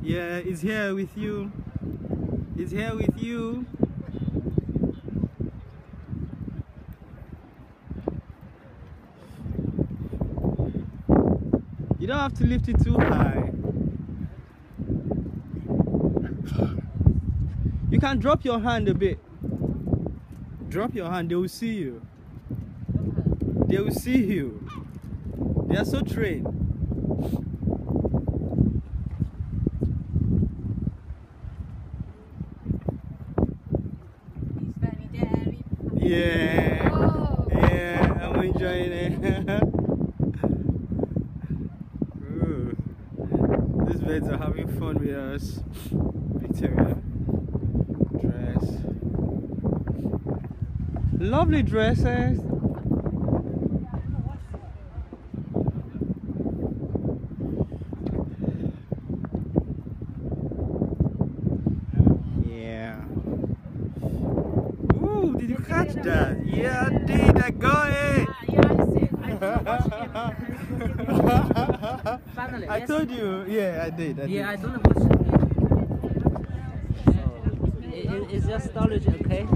Yeah, it's here with you. It's here with you. You don't have to lift it too high. You can drop your hand a bit. Drop your hand, they will see you. They will see you. They are so trained. Yeah, oh. Yeah, I'm enjoying it. Ooh. These birds are having fun with us. Victoria, dress, lovely dresses. Did you catch that? Yeah, I did. I got it. Finally, I told you. Yeah, I did. I don't know what's. It's just storage, okay?